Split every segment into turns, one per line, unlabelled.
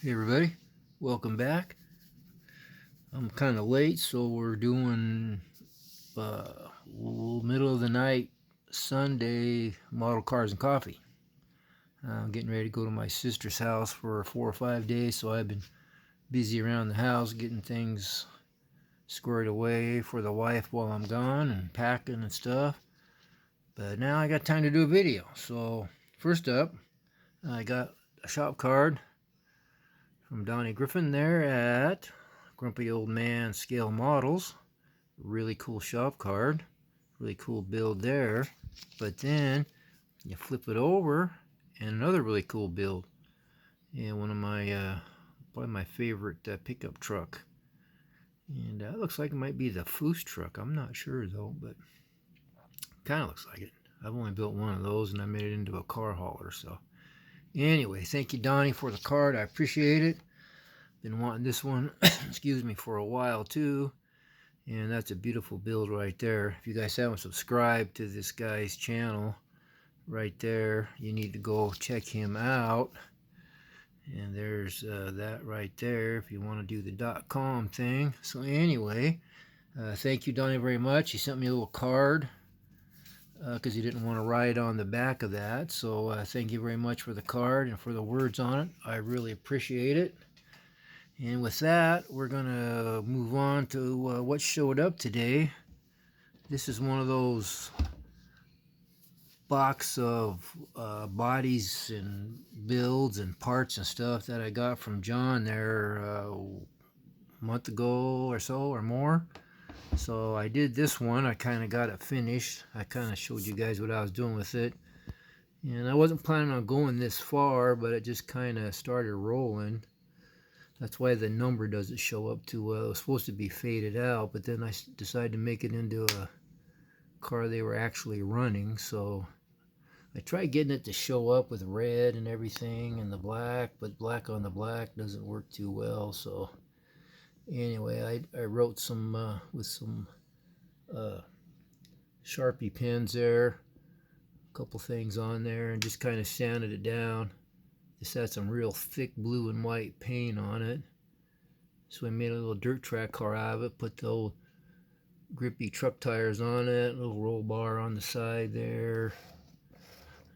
Hey everybody, welcome back. I'm kind of late, so we're doing middle of the night Sunday model cars and coffee. I'm getting ready to go to my sister's house for 4 or 5 days, so I've been busy around the house getting things squared away for the wife while I'm gone and packing and stuff. But now I got time to do a video. So first up, I got a shop card from Donnie Griffin there at Grumpy Old Man Scale Models. Really cool shop card. Really cool build there. But then you flip it over and another really cool build. And one of my, probably my favorite pickup truck. And it looks like it might be the Foose truck. I'm not sure though, but kind of looks like it. I've only built one of those and I made it into a car hauler. So anyway, thank you Donnie for the card. I appreciate it. Been wanting this one, excuse me, for a while too. And that's a beautiful build right there. If you guys haven't subscribed to this guy's channel right there, you need to go check him out. And there's that right there if you want to do the .com thing. So anyway, thank you Donnie very much. He sent me a little card because he didn't want to write on the back of that. So thank you very much for the card and for the words on it. I really appreciate it. And with that, we're going to move on to what showed up today. This is one of those box of bodies and builds and parts and stuff that I got from John there a month ago or so or more. So I did this one. I kind of got it finished. I kind of showed you guys what I was doing with it. And I wasn't planning on going this far, but it just kind of started rolling. That's why the number doesn't show up too well. It was supposed to be faded out, but then I decided to make it into a car they were actually running. So I tried getting it to show up with red and everything and the black, but black on the black doesn't work too well. So anyway, I wrote some with some Sharpie pens there, a couple things on there, and just kind of sanded it down. This had some real thick blue and white paint on it. So I made a little dirt track car out of it, put the old grippy truck tires on it, a little roll bar on the side there,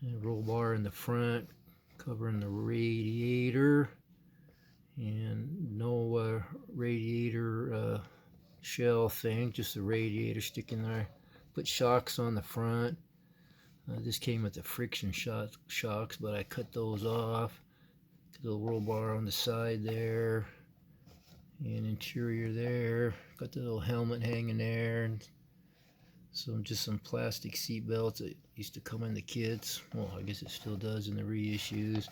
and a roll bar in the front covering the radiator, and no radiator shell thing, just the radiator sticking there. Put shocks on the front. This came with the friction shocks, but I cut those off. The little roll bar on the side there, and interior there. Got the little helmet hanging there, and just some plastic seat belts that used to come in the kits. Well, I guess it still does in the reissues.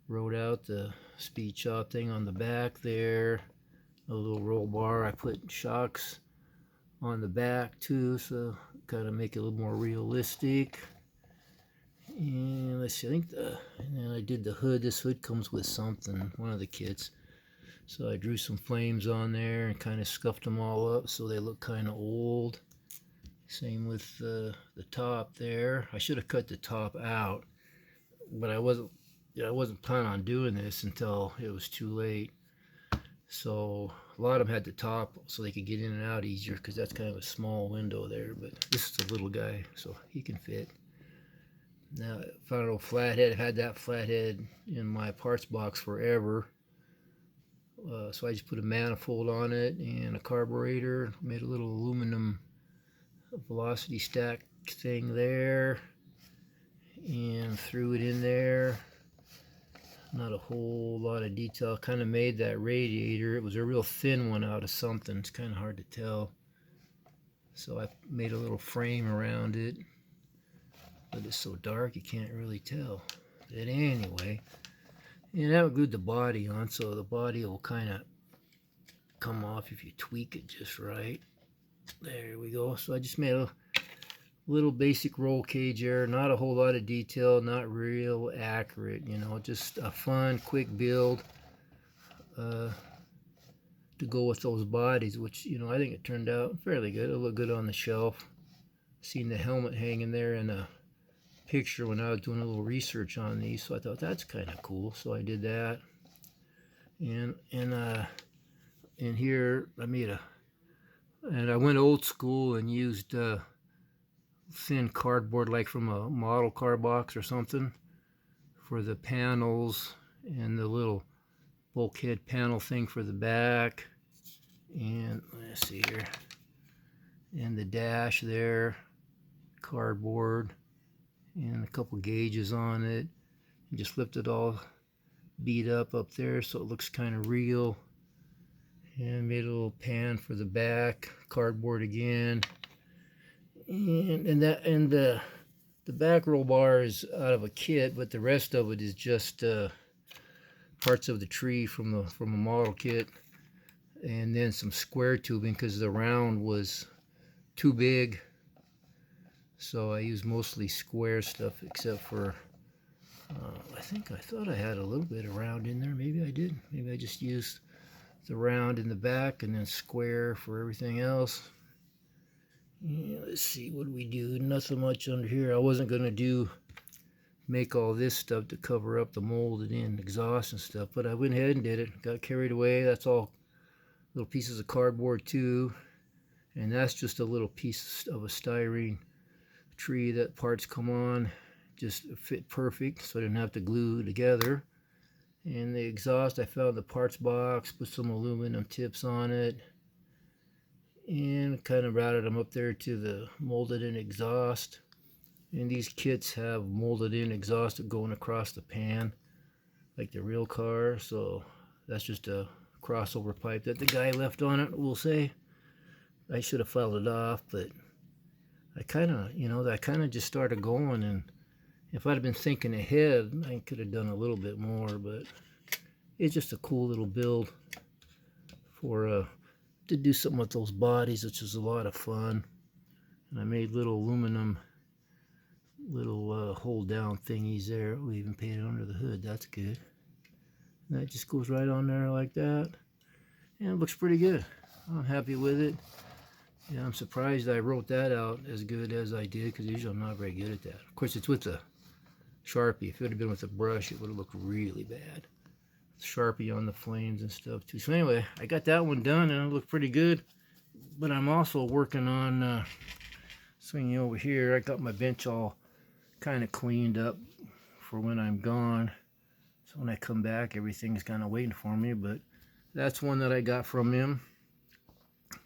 Wrote out the speed shop thing on the back there. A little roll bar. I put shocks on the back too, so kind of make it a little more realistic. And let's see, I think and then I did the hood. This hood comes with something, one of the kits. So I drew some flames on there and kind of scuffed them all up so they look kind of old. Same with the top there. I should have cut the top out, but I wasn't planning on doing this until it was too late. So a lot of them had the top so they could get in and out easier, because that's kind of a small window there. But this is a little guy, so he can fit. Now, I found an old flathead. I've had that flathead in my parts box forever. So I just put a manifold on it and a carburetor. Made a little aluminum velocity stack thing there. And threw it in there. Not a whole lot of detail. Kind of made that radiator. It was a real thin one out of something. It's kind of hard to tell. So I made a little frame around it. But it's so dark you can't really tell. But anyway, and I glued the body on, so the body will kind of come off if you tweak it just right. There we go. So I just made a little basic roll cage there. Not a whole lot of detail, not real accurate, you know, just a fun, quick build to go with those bodies, which, you know, I think it turned out fairly good. It'll look good on the shelf. Seen the helmet hanging there in a picture when I was doing a little research on these, so I thought that's kind of cool, so I did that. And in here I went old school and used thin cardboard, like from a model car box or something, for the panels, and the little bulkhead panel thing for the back, and let's see here, and the dash there, cardboard, and a couple gauges on it, and just flipped it all beat up there so it looks kind of real, and made a little pan for the back, cardboard again, and the back roll bar is out of a kit, but the rest of it is just parts of the tree from a model kit, and then some square tubing because the round was too big. So I used mostly square stuff, except for I thought I had a little bit of round in there. Maybe I did. Maybe I just used the round in the back and then square for everything else. Yeah, let's see, what do we do? Nothing much under here. I wasn't gonna make all this stuff to cover up the molded in exhaust and stuff, but I went ahead and did it. Got carried away. That's all little pieces of cardboard too, and that's just a little piece of a styrene tree that parts come on, just fit perfect, so I didn't have to glue together. And the exhaust, I found the parts box, put some aluminum tips on it, and kind of routed them up there to the molded in exhaust. And these kits have molded in exhaust going across the pan like the real car, so that's just a crossover pipe that the guy left on it, we'll say. I should have filed it off, but I kind of just started going, and if I'd have been thinking ahead, I could have done a little bit more, but it's just a cool little build for to do something with those bodies, which is a lot of fun. And I made little aluminum hold down thingies there. We even painted under the hood. That's good. And that just goes right on there like that, and it looks pretty good. I'm happy with it. Yeah, I'm surprised I wrote that out as good as I did, because usually I'm not very good at that. Of course, it's with a Sharpie. If it would have been with a brush, it would have looked really bad. Sharpie on the flames and stuff too. So anyway, I got that one done, and it looked pretty good. But I'm also working on swinging over here. I got my bench all kind of cleaned up for when I'm gone. So when I come back, everything's kind of waiting for me. But that's one that I got from him.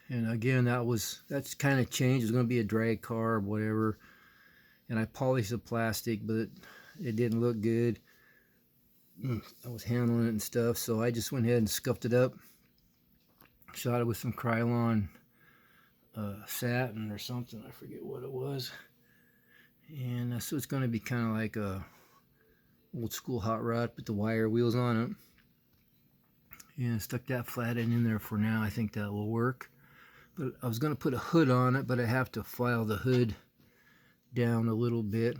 And again, that's kind of changed. It's going to be a drag car or whatever. And I polished the plastic, but it didn't look good. I was handling it and stuff, so I just went ahead and scuffed it up. Shot it with some Krylon satin or something. I forget what it was. And so it's going to be kind of like a old school hot rod, put the wire wheels on it. And stuck that flat end in there for now. I think that will work. But I was going to put a hood on it, but I have to file the hood down a little bit.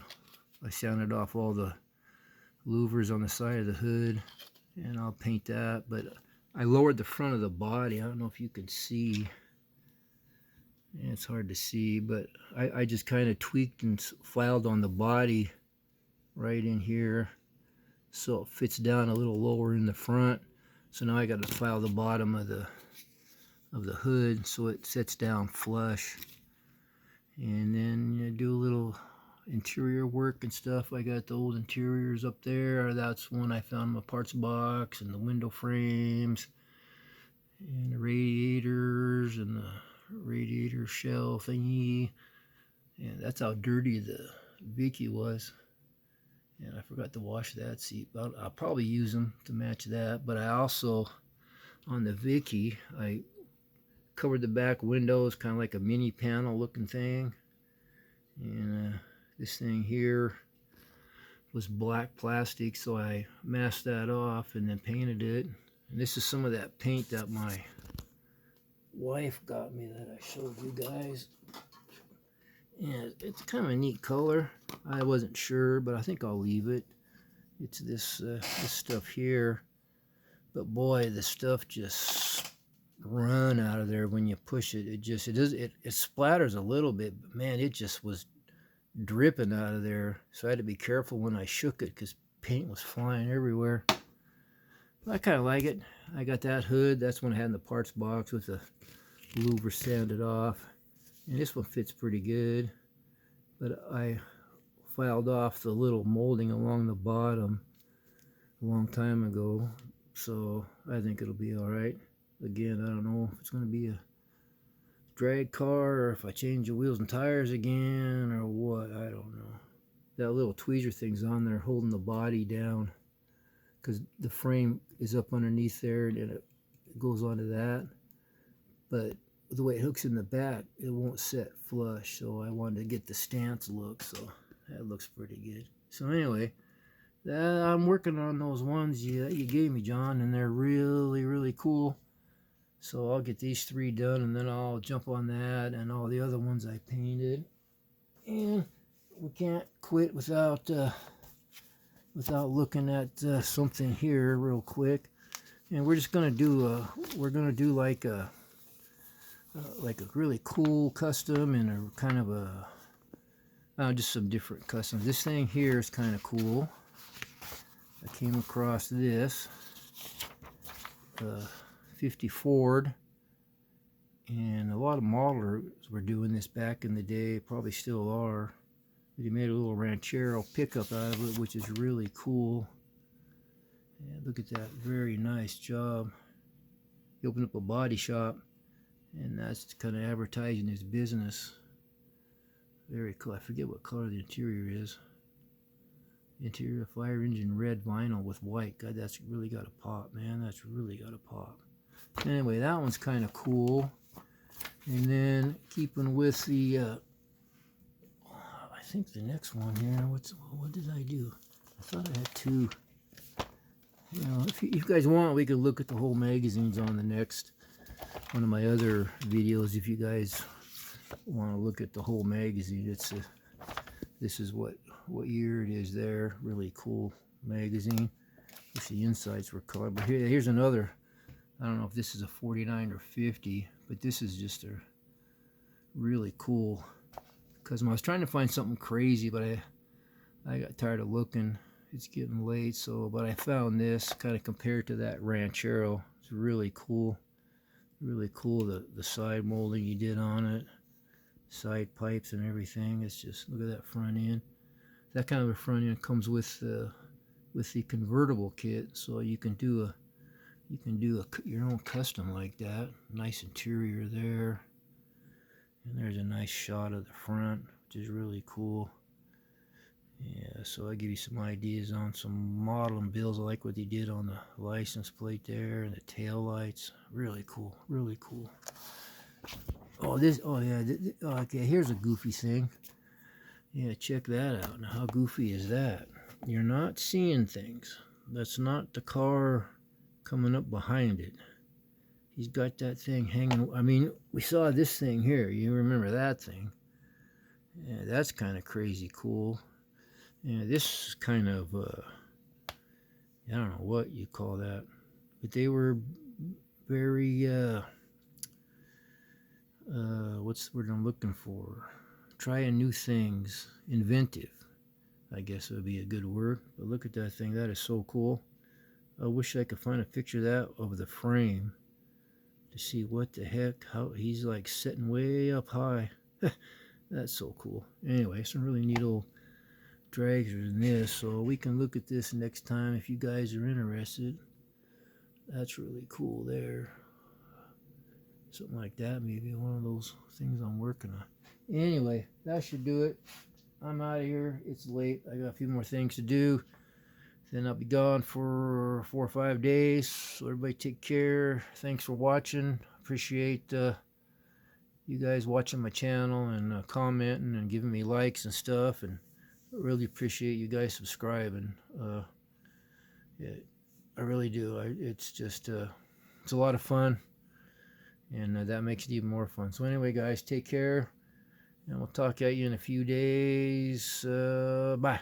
I sanded off all the louvers on the side of the hood, and I'll paint that. But I lowered the front of the body. I don't know if you can see. Yeah, it's hard to see, but I just kind of tweaked and filed on the body right in here, so it fits down a little lower in the front. So now I got to file the bottom of the hood so it sits down flush, and then do a little interior work and stuff. I got the old interiors up there. That's one I found in my parts box, and the window frames, and the radiators, and the radiator shell thingy. And that's how dirty the Vicky was. And I forgot to wash that seat. I'll probably use them to match that. But I also, on the Vicky, I covered the back windows, kind of like a mini panel looking thing. And this thing here was black plastic, so I masked that off and then painted it. And this is some of that paint that my wife got me that I showed you guys. And it's kind of a neat color. I wasn't sure, but I think I'll leave it. It's this stuff here. But boy, the stuff just run out of there when you push it. It splatters a little bit, but man, it just was dripping out of there. So I had to be careful when I shook it, because paint was flying everywhere. I kind of like it. I got that hood. That's one I had in the parts box with the louver sanded off. And this one fits pretty good. But I filed off the little molding along the bottom a long time ago. So I think it'll be alright. Again, I don't know if it's going to be a drag car or if I change the wheels and tires again or what. I don't know. That little tweezer thing's on there holding the body down because the frame is up underneath there and it goes onto that. But the way it hooks in the back, it won't set flush. So I wanted to get the stance look. So that looks pretty good. So anyway, I'm working on those ones you gave me, John, and they're really, really cool. So I'll get these 3 done, and then I'll jump on that and all the other ones I painted. And we can't quit without looking at something here real quick. And we're just gonna do like a really cool custom and a kind of a just some different customs. This thing here is kind of cool. I came across this 50 Ford, and a lot of modelers were doing this back in the day, probably still are. But he made a little ranchero pickup out of it, which is really cool. And look at that, very nice job. He opened up a body shop, and that's kind of advertising his business. Very cool. I forget what color the interior is. Interior fire engine red vinyl with white. God, that's really got a pop, man. That's really got a pop. Anyway, that one's kind of cool. And then keeping with the, I think the next one here. What did I do? I thought I had 2. You know, if you guys want, we could look at the whole magazines on the next one of my other videos. If you guys want to look at the whole magazine, this is what year it is there. Really cool magazine. Wish the insides were colored. But here's another. I don't know if this is a 49 or 50, but this is just a really cool custom. I was trying to find something crazy, but I got tired of looking. It's getting late, but I found this kind of compared to that Ranchero. It's really cool. Really cool, the side molding he did on it. Side pipes and everything. It's just, look at that front end. That kind of a front end comes with the convertible kit, so you can do your own custom like that. Nice interior there, and there's a nice shot of the front, which is really cool. Yeah, so I give you some ideas on some model and builds. I like what he did on the license plate there and the tail lights. Really cool, really cool. Okay, here's a goofy thing. Yeah, check that out. Now, how goofy is that? You're not seeing things. That's not the car coming up behind it. He's got that thing hanging. I mean, we saw this thing here. You remember that thing? Yeah, that's kind of crazy cool. Yeah, this is kind of, I don't know what you call that. But they were very, what's the word I'm looking for? Trying new things. Inventive, I guess would be a good word. But look at that thing. That is so cool. I wish I could find a picture of that of the frame to see what the heck, how he's like sitting way up high. That's so cool. Anyway, some really neat old drags in this, so we can look at this next time if you guys are interested. That's really cool there. Something like that, maybe one of those things I'm working on. Anyway, that should do it. I'm out of here. It's late. I got a few more things to do. Then I'll be gone for 4 or 5 days. So everybody take care. Thanks for watching. Appreciate you guys watching my channel and commenting and giving me likes and stuff. And I really appreciate you guys subscribing. Yeah, I really do. It's just, it's a lot of fun. And that makes it even more fun. So anyway, guys, take care. And we'll talk at you in a few days. Bye.